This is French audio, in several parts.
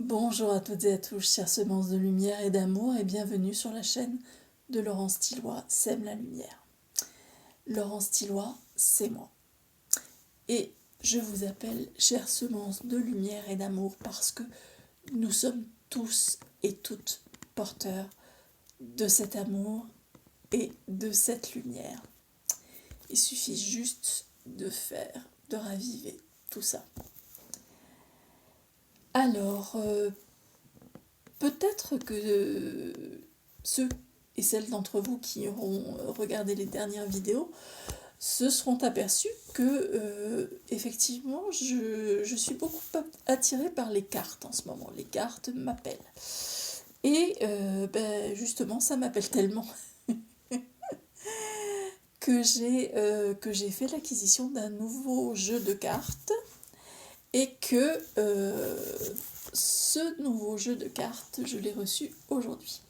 Bonjour à toutes et à tous, chères semences de lumière et d'amour, et bienvenue sur la chaîne de Laurence Tilloy, Sème la lumière. Laurence Tilloy, c'est moi. Et je vous appelle chères semences de lumière et d'amour parce que nous sommes tous et toutes porteurs de cet amour et de cette lumière. Il suffit juste de raviver tout ça. Alors, peut-être que ceux et celles d'entre vous qui auront regardé les dernières vidéos se seront aperçus que, effectivement, je suis beaucoup attirée par les cartes en ce moment. Les cartes m'appellent. Et justement, ça m'appelle tellement que j'ai fait l'acquisition d'un nouveau jeu de cartes et que ce nouveau jeu de cartes, je l'ai reçu aujourd'hui.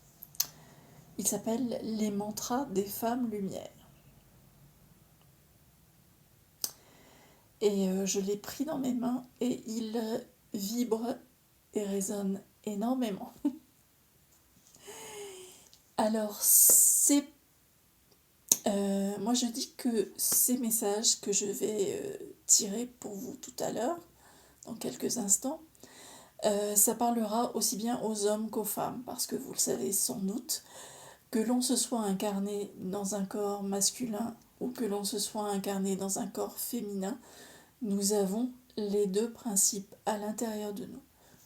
Il s'appelle Les mantras des femmes lumière. Et je l'ai pris dans mes mains et il vibre et résonne énormément. Alors, moi je dis que ces messages que je vais tirer pour vous tout à l'heure, dans quelques instants, ça parlera aussi bien aux hommes qu'aux femmes, parce que vous le savez sans doute, que l'on se soit incarné dans un corps masculin ou que l'on se soit incarné dans un corps féminin, nous avons les deux principes à l'intérieur de nous.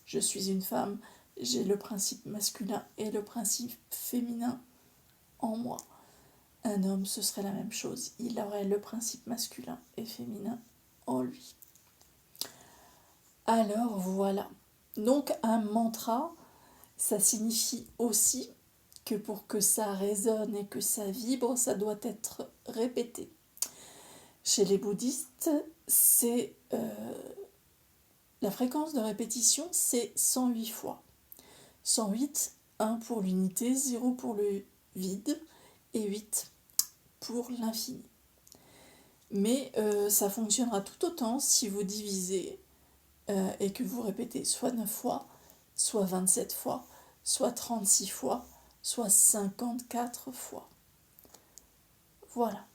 Je suis une femme, j'ai le principe masculin et le principe féminin en moi. Un homme, ce serait la même chose. Il aurait le principe masculin et féminin en lui. Alors voilà. Donc un mantra, ça signifie aussi que pour que ça résonne et que ça vibre, ça doit être répété. Chez les bouddhistes, la fréquence de répétition, c'est 108 fois. 108, 1 pour l'unité, 0 pour le vide et 8 pour l'infini. Mais ça fonctionnera tout autant si vous divisez et que vous répétez soit 9 fois, soit 27 fois, soit 36 fois, soit 54 fois. Voilà.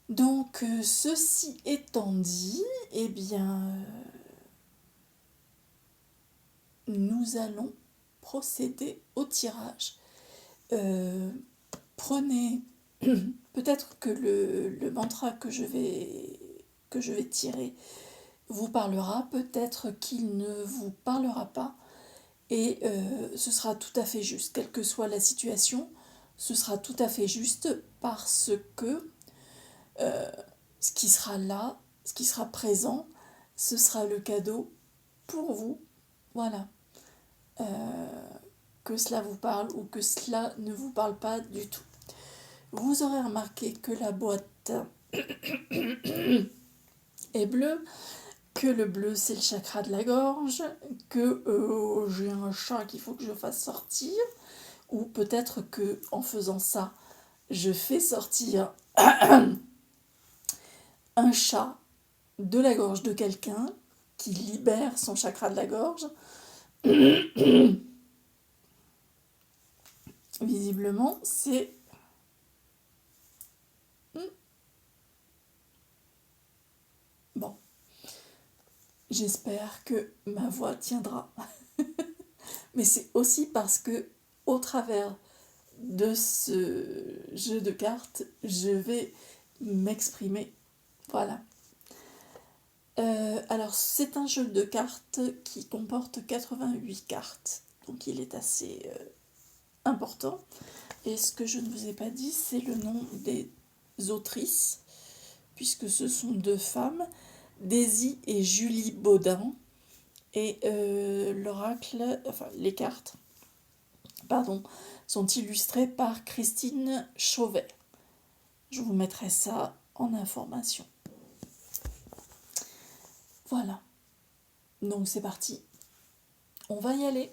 Donc, ceci étant dit, eh bien, nous allons procéder au tirage. Prenez peut-être que le mantra que je vais tirer vous parlera, peut-être qu'il ne vous parlera pas, et ce sera tout à fait juste, quelle que soit la situation, ce sera tout à fait juste parce que ce qui sera là, ce qui sera présent, ce sera le cadeau pour vous. Voilà. Que cela vous parle ou que cela ne vous parle pas du tout. Vous aurez remarqué que la boîte est bleue, que le bleu c'est le chakra de la gorge, que j'ai un chat qu'il faut que je fasse sortir, ou peut-être que en faisant ça, je fais sortir un chat de la gorge de quelqu'un qui libère son chakra de la gorge. Visiblement, c'est bon. J'espère que ma voix tiendra. Mais c'est aussi parce que, au travers de ce jeu de cartes, je vais m'exprimer. Voilà. Alors, c'est un jeu de cartes qui comporte 88 cartes. Donc, il est assez important. Et ce que je ne vous ai pas dit, c'est le nom des autrices, puisque ce sont deux femmes, Daisy et Julie Baudin. Et les cartes, sont illustrées par Christine Chauvet. Je vous mettrai ça en information. Voilà. Donc c'est parti. On va y aller.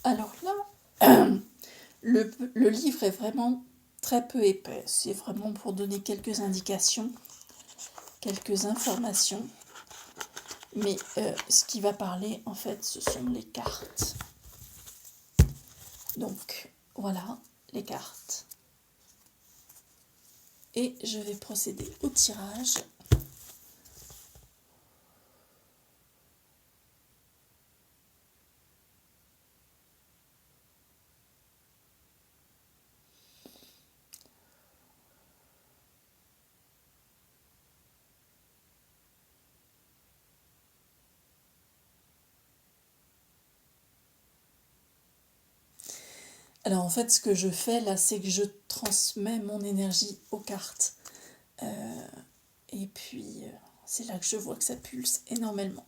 Alors là, le livre est vraiment très peu épais. C'est vraiment pour donner quelques indications, quelques informations. Mais ce qui va parler, en fait, ce sont les cartes. Donc, voilà, les cartes. Et je vais procéder au tirage. Alors en fait, ce que je fais là, c'est que je transmets mon énergie aux cartes. Et puis, c'est là que je vois que ça pulse énormément.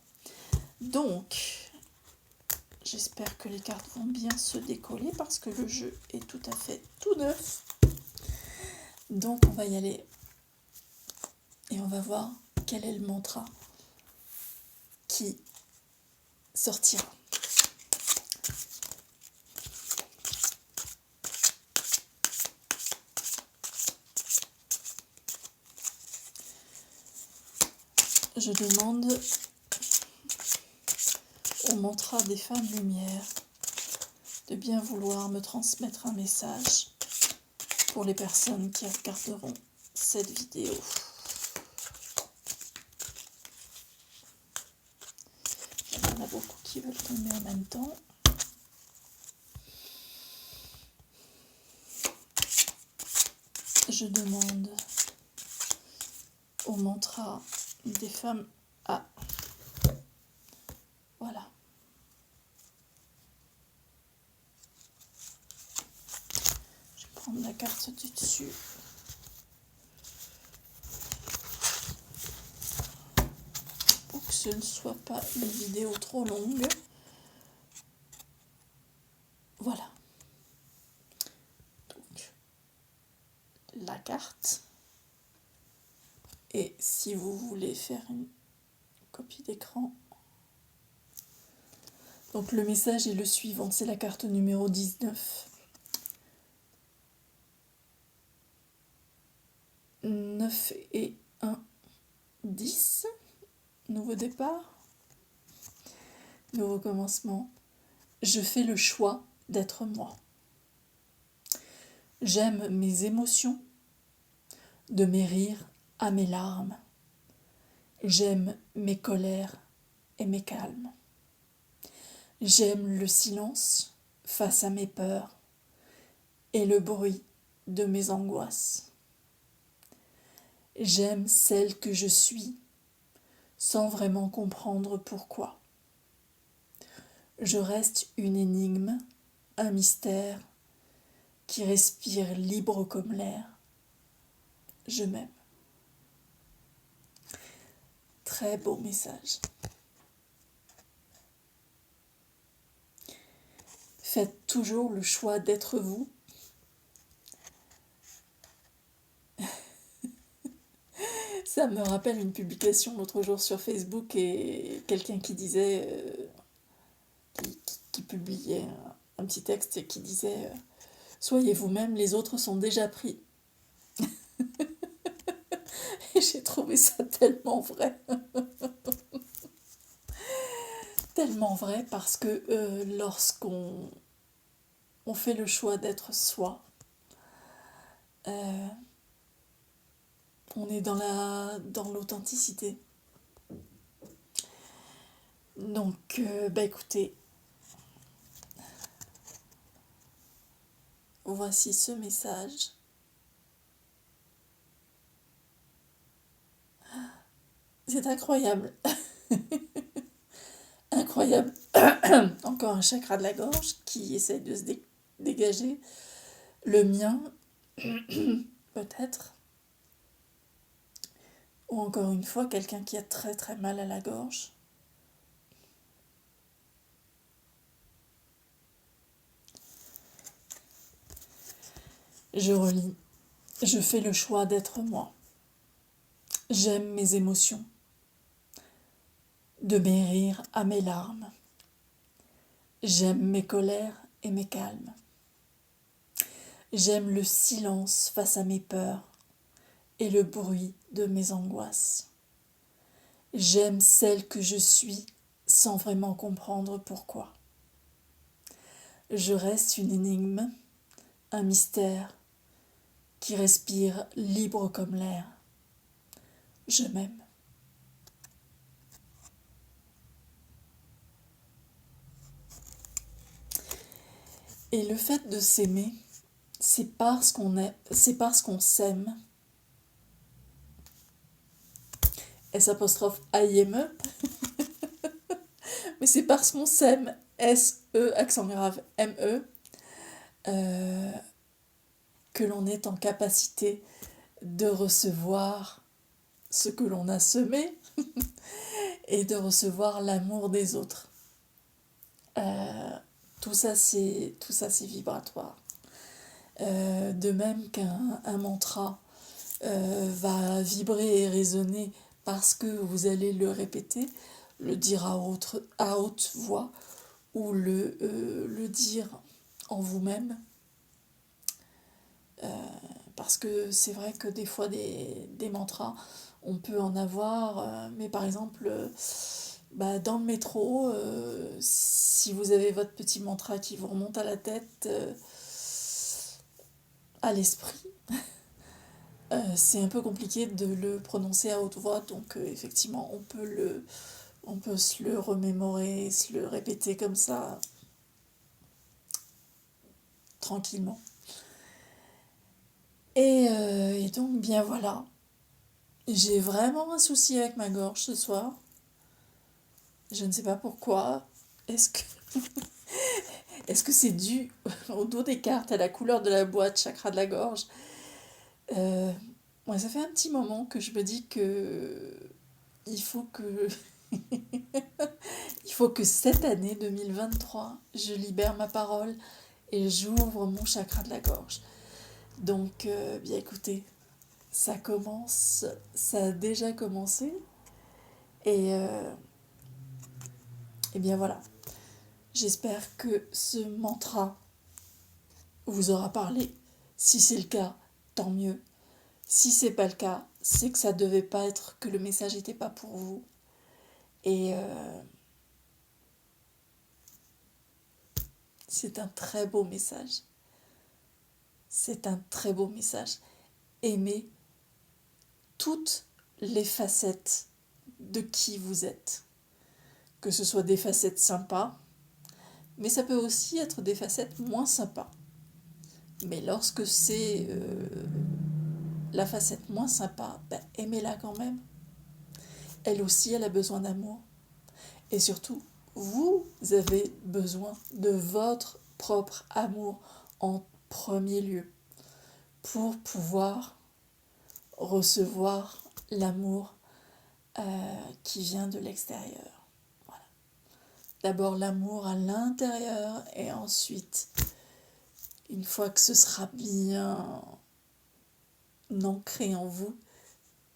Donc, j'espère que les cartes vont bien se décoller parce que le jeu est tout à fait tout neuf. Donc, on va y aller et on va voir quel est le mantra qui sortira. Je demande au mantra des femmes lumière de bien vouloir me transmettre un message pour les personnes qui regarderont cette vidéo. Il y en a beaucoup qui veulent tomber en même temps. Je demande au mantra des femmes à... Voilà. Je vais prendre la carte du dessus. Pour que ce ne soit pas une vidéo trop longue. Voilà. Donc, la carte. Et si vous voulez faire une copie d'écran, donc le message est le suivant, c'est la carte numéro 19. 9 et 1, 10. Nouveau départ. Nouveau commencement. Je fais le choix d'être moi. J'aime mes émotions, de mes rires à mes larmes. J'aime mes colères et mes calmes. J'aime le silence face à mes peurs et le bruit de mes angoisses. J'aime celle que je suis sans vraiment comprendre pourquoi. Je reste une énigme, un mystère qui respire libre comme l'air. Je m'aime. Très beau message. Faites toujours le choix d'être vous. Ça me rappelle une publication l'autre jour sur Facebook et quelqu'un qui disait, qui publiait un petit texte et qui disait soyez vous-même, les autres sont déjà pris. Et j'ai trouvé ça tellement vrai. Tellement vrai parce que lorsqu'on fait le choix d'être soi, on est dans l'authenticité. Donc, écoutez, voici ce message. C'est incroyable. Incroyable. Encore un chakra de la gorge qui essaie de se dégager. Le mien, peut-être. Ou encore une fois, quelqu'un qui a très très mal à la gorge. Je relis. Je fais le choix d'être moi. J'aime mes émotions. De mes rires à mes larmes. J'aime mes colères et mes calmes. J'aime le silence face à mes peurs et le bruit de mes angoisses. J'aime celle que je suis sans vraiment comprendre pourquoi. Je reste une énigme, un mystère qui respire libre comme l'air. Je m'aime. Et le fait de s'aimer, c'est parce qu'on est, c'est parce qu'on s'aime. S' I-M-E, mais c'est parce qu'on s'aime, S-E, accent grave, M-E, euh, que l'on est en capacité de recevoir ce que l'on a semé et de recevoir l'amour des autres. Euh, tout ça, c'est vibratoire. De même qu'un mantra va vibrer et résonner parce que vous allez le répéter, le dire à haute voix ou le dire en vous-même. Parce que c'est vrai que des fois des mantras, on peut en avoir, mais par exemple, dans le métro, si vous avez votre petit mantra qui vous remonte à la tête, à l'esprit, c'est un peu compliqué de le prononcer à haute voix, donc effectivement, on peut se le remémorer, se le répéter comme ça, tranquillement. Et donc, bien voilà, j'ai vraiment un souci avec ma gorge ce soir. Je ne sais pas pourquoi. Est-ce que est-ce que c'est dû au dos des cartes, à la couleur de la boîte, chakra de la gorge? Ouais, ça fait un petit moment que je me dis que il faut que il faut que cette année 2023, je libère ma parole et j'ouvre mon chakra de la gorge. Donc, bien écoutez, ça commence, ça a déjà commencé. Et, et bien voilà, j'espère que ce mantra vous aura parlé. Si c'est le cas, tant mieux. Si c'est pas le cas, c'est que ça devait pas être, que le message n'était pas pour vous. Et c'est un très beau message. C'est un très beau message. Aimez toutes les facettes de qui vous êtes. Que ce soit des facettes sympas, mais ça peut aussi être des facettes moins sympas. Mais lorsque c'est la facette moins sympa, aimez-la quand même. Elle aussi, elle a besoin d'amour. Et surtout, vous avez besoin de votre propre amour en premier lieu pour pouvoir recevoir l'amour qui vient de l'extérieur. Voilà. D'abord l'amour à l'intérieur et ensuite, une fois que ce sera bien ancré en vous,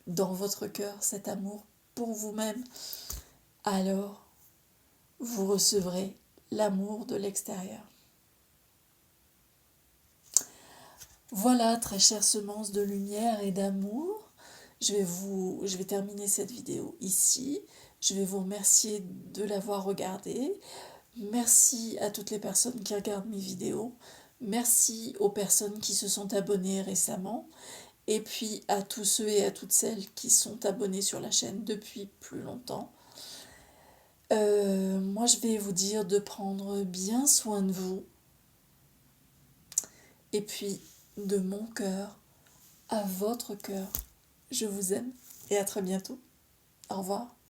dans votre cœur, cet amour pour vous-même, alors vous recevrez l'amour de l'extérieur. Voilà, très chères semences de lumière et d'amour, je vais terminer cette vidéo ici. Je vais vous remercier de l'avoir regardée. Merci à toutes les personnes qui regardent mes vidéos. Merci aux personnes qui se sont abonnées récemment. Et puis à tous ceux et à toutes celles qui sont abonnés sur la chaîne depuis plus longtemps. Moi, je vais vous dire de prendre bien soin de vous. Et puis, de mon cœur à votre cœur. Je vous aime et à très bientôt. Au revoir.